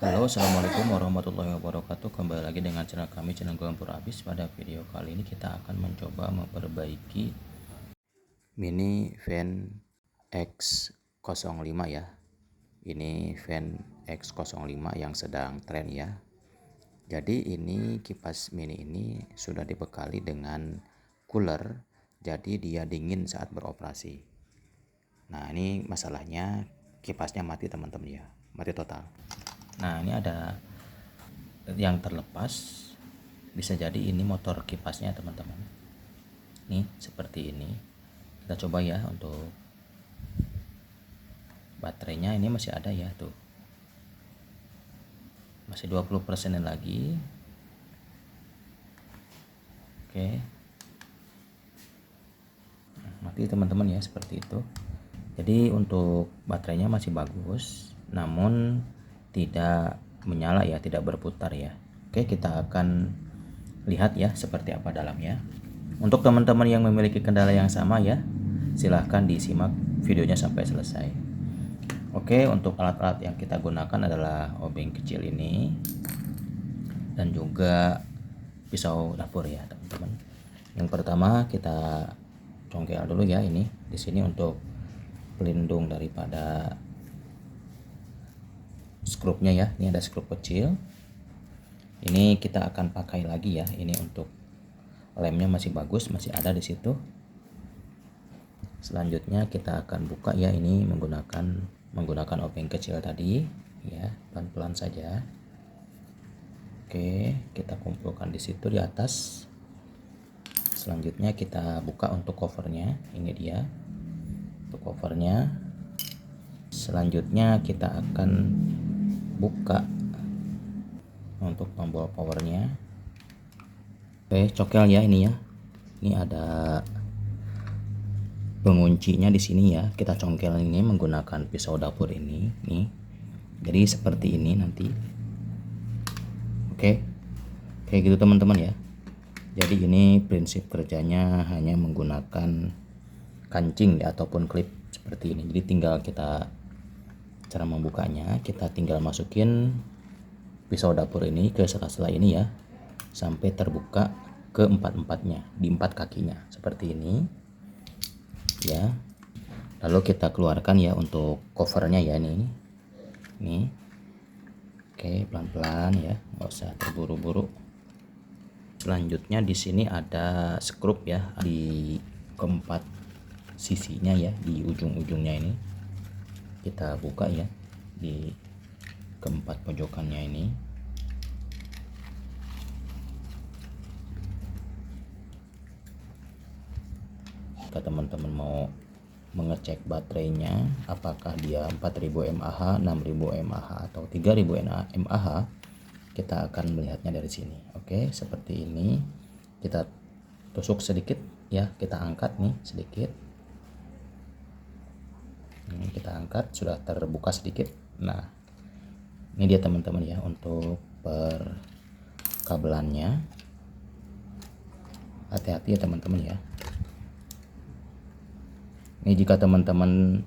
Halo, assalamualaikum warahmatullahi wabarakatuh. Kembali lagi dengan channel kami, channel Gampur Abis. Pada video kali ini kita akan mencoba memperbaiki mini fan X05 ya. Ini fan X05 yang sedang tren ya. Jadi ini kipas mini ini sudah dibekali dengan cooler, jadi dia dingin saat beroperasi. Nah, ini masalahnya kipasnya mati teman-teman ya, mati total. Nah, ini ada yang terlepas, bisa jadi ini motor kipasnya teman-teman. Nih seperti ini. Kita coba ya, untuk baterainya ini masih ada ya tuh, masih 20% lagi. Oke, mati teman-teman ya, seperti itu. Jadi untuk baterainya masih bagus, namun tidak menyala ya, tidak berputar ya. Oke, kita akan lihat ya seperti apa dalamnya. Untuk teman-teman yang memiliki kendala yang sama ya, silahkan disimak videonya sampai selesai. Oke, untuk alat-alat yang kita gunakan adalah obeng kecil ini dan juga pisau dapur ya teman-teman. Yang pertama kita congkel dulu ya, ini di sini untuk pelindung daripada skrupnya ya. Ini ada skrup kecil. Ini kita akan pakai lagi ya. Ini untuk lemnya masih bagus, masih ada di situ. Selanjutnya kita akan buka ya, ini menggunakan obeng kecil tadi ya, pelan-pelan saja. Oke, kita kumpulkan di situ di atas. Selanjutnya kita buka untuk covernya. Ini dia untuk covernya. Selanjutnya kita akan buka untuk tombol powernya. Oke, cokel ya ini ya. Ini ada penguncinya di sini ya. Kita congkel ini menggunakan pisau dapur ini nih. Jadi seperti ini nanti. Oke, kayak gitu teman-teman ya. Jadi ini prinsip kerjanya hanya menggunakan kancing ya, ataupun klip seperti ini. Jadi tinggal kita, cara membukanya kita tinggal masukin pisau dapur ini ke sela-sela ini ya, sampai terbuka ke empat-empatnya, di 4 kakinya seperti ini ya. Lalu kita keluarkan ya untuk covernya ya, ini nih. Oke, pelan-pelan ya, nggak usah terburu-buru. Selanjutnya di sini ada skrup ya, di keempat sisinya ya, di ujung-ujungnya ini kita buka ya, di keempat pojokannya ini. Jika teman-teman mau mengecek baterainya apakah dia 4000 mAh, 6000 mAh atau 3000 mAh, kita akan melihatnya dari sini. Oke, seperti ini. Kita tusuk sedikit ya, kita angkat nih sedikit. Ini kita angkat, sudah terbuka sedikit. Nah, ini dia teman-teman ya untuk perkabelannya. Hati-hati ya teman-teman ya. Ini jika teman-teman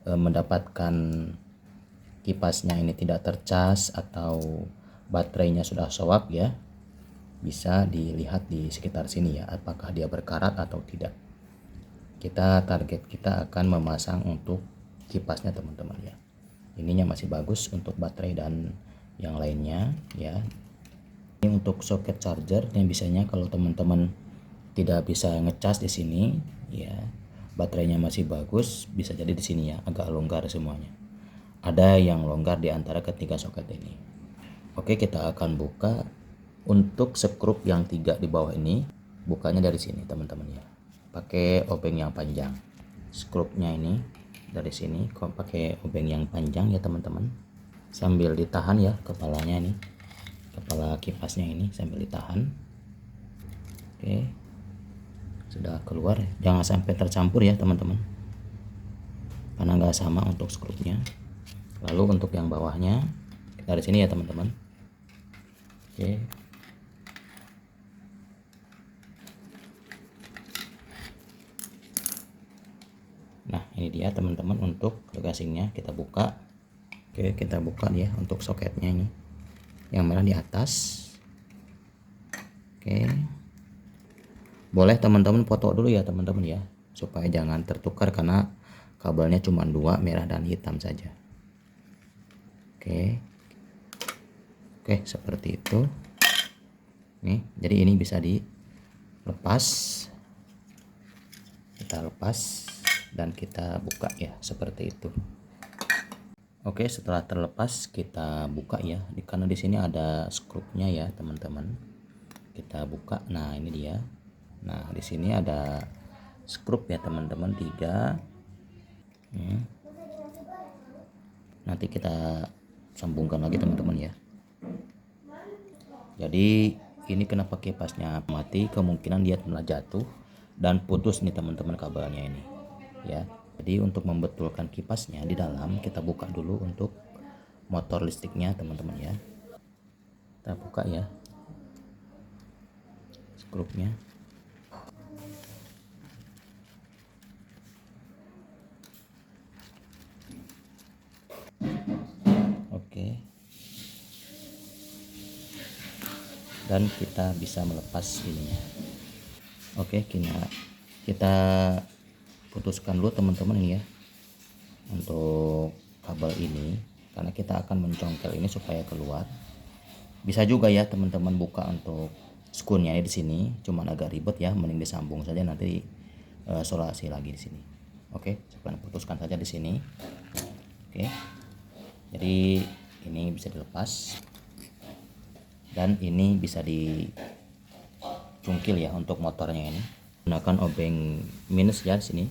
mendapatkan kipasnya ini tidak tercas atau baterainya sudah soak ya, bisa dilihat di sekitar sini ya, apakah dia berkarat atau tidak. Target kita akan memasang untuk kipasnya teman-teman ya. Ininya masih bagus untuk baterai dan yang lainnya ya. Ini untuk soket charger yang biasanya kalau teman-teman tidak bisa ngecas di sini ya, baterainya masih bagus, bisa jadi di sini ya agak longgar semuanya. Ada yang longgar di antara ketiga soket ini. Oke, kita akan buka untuk skrup yang 3 di bawah ini. Bukanya dari sini teman-teman ya, pakai obeng yang panjang. Skrupnya ini dari sini kok pakai obeng yang panjang ya teman-teman, sambil ditahan ya kepalanya ini, kepala kipasnya ini sambil ditahan. Oke, sudah keluar, jangan sampai tercampur ya teman-teman, karena nggak sama untuk skrupnya. Lalu untuk yang bawahnya dari sini ya teman-teman. Oke, nah ini dia teman-teman untuk gasingnya. Kita buka Oke, kita buka ya untuk soketnya ini. Yang merah di atas. Oke. Boleh teman-teman foto dulu ya teman-teman ya, supaya jangan tertukar karena kabelnya cuma dua, merah dan hitam saja. Oke. Oke, seperti itu. Nih, jadi ini bisa dilepas. Kita lepas dan kita buka ya, seperti itu. Oke, setelah terlepas kita buka ya. Karena di sini ada skrupnya ya, teman-teman. Kita buka. Nah, ini dia. Nah, di sini ada skrup ya, teman-teman, 3. Nanti kita sambungkan lagi, teman-teman ya. Jadi, ini kenapa kipasnya mati? Kemungkinan dia telah jatuh dan putus nih, teman-teman, kabelnya ini. Ya. Jadi untuk membetulkan kipasnya di dalam, kita buka dulu untuk motor listriknya, teman-teman ya. Kita buka ya skrupnya. Oke. Dan kita bisa melepas ininya. Oke, kita putuskan dulu, teman-teman, ini ya untuk kabel ini, karena kita akan mencongkel ini supaya keluar. Bisa juga ya teman-teman buka untuk skunnya di sini, cuman agak ribet ya, mending disambung saja nanti solasi lagi di sini. Oke, saya putuskan saja di sini. Oke, jadi ini bisa dilepas dan ini bisa dicungkil ya untuk motornya ini. Gunakan obeng minus ya di sini.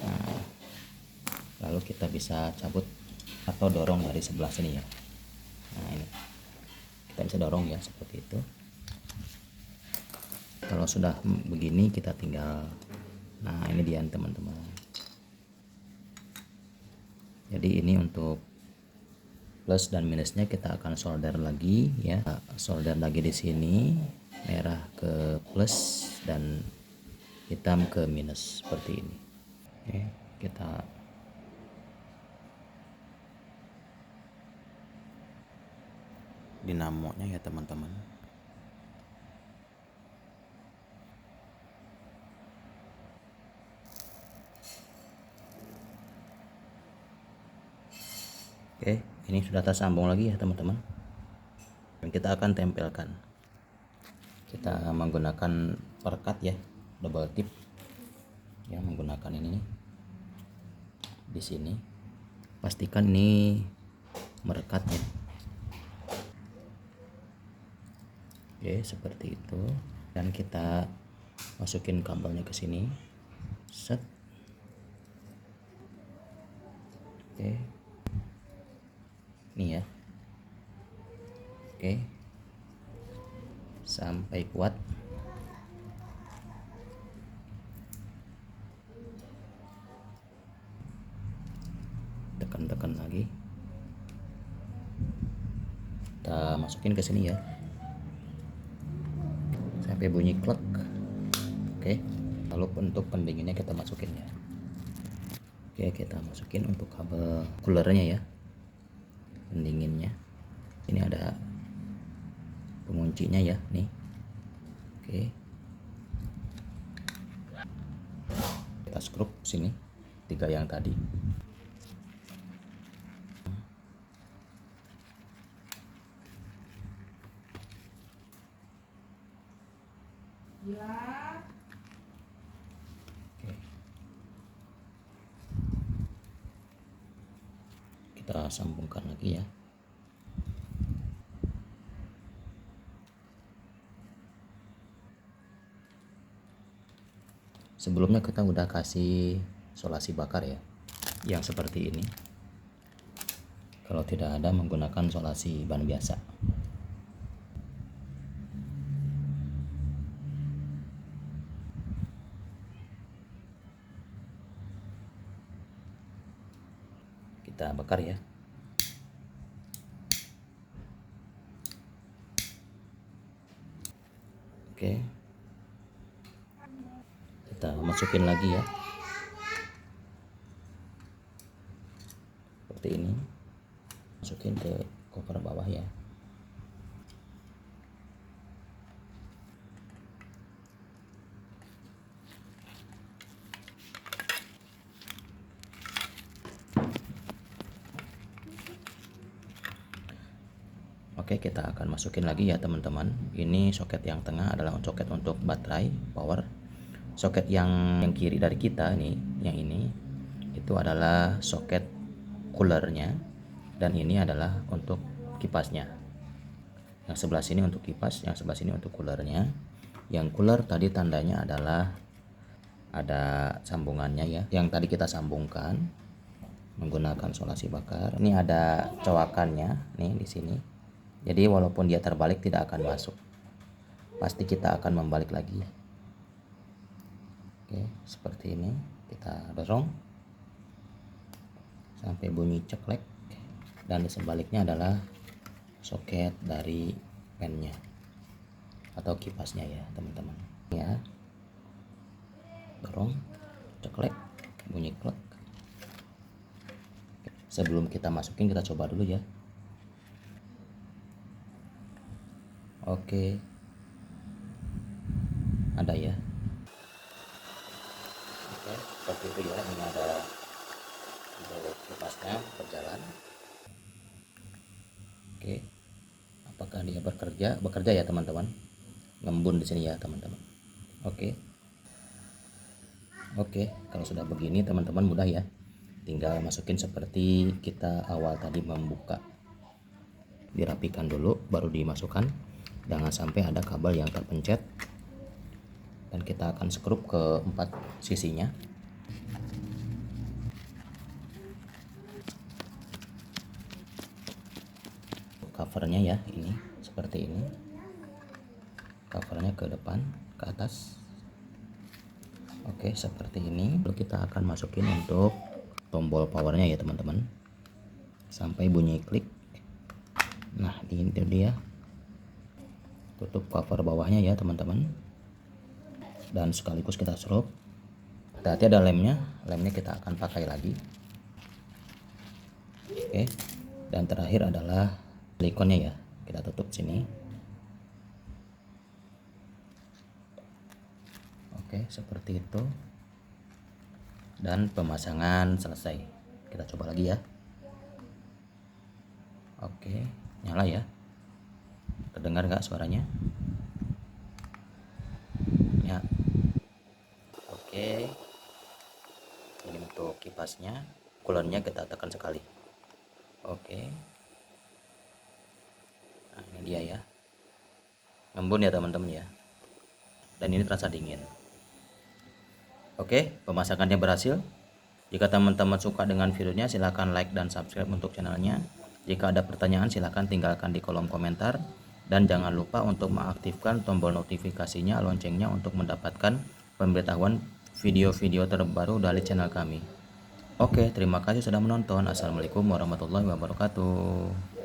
Nah, lalu kita bisa cabut atau dorong dari sebelah sini ya. Nah, ini kita bisa dorong ya seperti itu. Kalau sudah begini kita tinggal, nah ini dia teman-teman. Jadi ini untuk plus dan minusnya kita akan solder lagi ya. Solder lagi di sini, merah ke plus dan hitam ke minus seperti ini. Oke, kita dinamonya ya teman-teman. Oke, ini sudah tersambung lagi ya teman-teman. Dan kita akan tempelkan. Kita menggunakan perekat ya, double tip. Ya, menggunakan ini di sini. Pastikan ini merekat ya. Oke, seperti itu. Dan kita masukin kabelnya ke sini. Set. Oke. Ini ya. Oke. Sampai kuat. Tekan-tekan lagi. Kita masukin ke sini ya. Sampai bunyi klek. Oke. Lalu untuk pendinginnya kita masukin ya. Oke, kita masukin untuk kabel coolernya ya. Pendinginnya. Ini ada penguncinya ya, nih. Oke. Kita skrup sini 3 yang tadi. Oke. Kita sambungkan lagi ya. Sebelumnya kita udah kasih solasi bakar ya, yang seperti ini. Kalau tidak ada, menggunakan solasi ban biasa. Kita bakar ya. Oke, kita masukin lagi ya. seperti ini, masukin ke cover bawah ya. Oke, kita akan masukin lagi ya teman-teman. Ini soket yang tengah adalah soket untuk baterai power. Soket yang kiri dari kita nih, yang ini itu adalah soket coolernya, dan ini adalah untuk kipasnya. Yang sebelah sini untuk kipas, yang sebelah sini untuk coolernya. Yang cooler tadi tandanya adalah ada sambungannya ya, yang tadi kita sambungkan menggunakan solasi bakar. Ini ada cowakannya nih di sini. Jadi walaupun dia terbalik tidak akan masuk, pasti kita akan membalik lagi. Oke, seperti ini kita dorong sampai bunyi ceklek, dan di sebaliknya adalah soket dari pennya atau kipasnya ya teman-teman ya. Dorong, ceklek, bunyi klek. Sebelum kita masukin, kita coba dulu ya. Oke, ada ya. Oke, seperti itu ya. Ini ada kipasnya berjalan. Oke, apakah dia bekerja ya teman-teman? Ngembun di sini ya teman-teman. Oke, kalau sudah begini teman-teman mudah ya. Tinggal masukin seperti kita awal tadi membuka. Dirapikan dulu baru dimasukkan. Jangan sampai ada kabel yang terpencet, dan kita akan skrup ke 4 sisinya. Covernya ya, ini seperti ini. Covernya ke depan, ke atas. Oke, seperti ini. Lalu kita akan masukin untuk tombol powernya ya teman-teman, sampai bunyi klik. Nah, ini dia. Tutup cover bawahnya ya teman-teman, dan sekaligus kita serop. Hati-hati ada lemnya kita akan pakai lagi. Oke, dan terakhir adalah silikonnya ya, kita tutup sini. Oke, seperti itu, dan pemasangan selesai. Kita coba lagi ya. Oke, nyala ya. Terdengar nggak suaranya? Ya. Oke. Ini untuk kipasnya, coolernya kita tekan sekali. Oke. Nah, ini dia ya. Ngembun ya teman-teman ya. Dan ini terasa dingin. Oke, pemasangannya berhasil. Jika teman-teman suka dengan videonya, silahkan like dan subscribe untuk channelnya. Jika ada pertanyaan, silahkan tinggalkan di kolom komentar. Dan jangan lupa untuk mengaktifkan tombol notifikasinya, loncengnya, untuk mendapatkan pemberitahuan video-video terbaru dari channel kami. Oke, terima kasih sudah menonton. Assalamualaikum warahmatullahi wabarakatuh.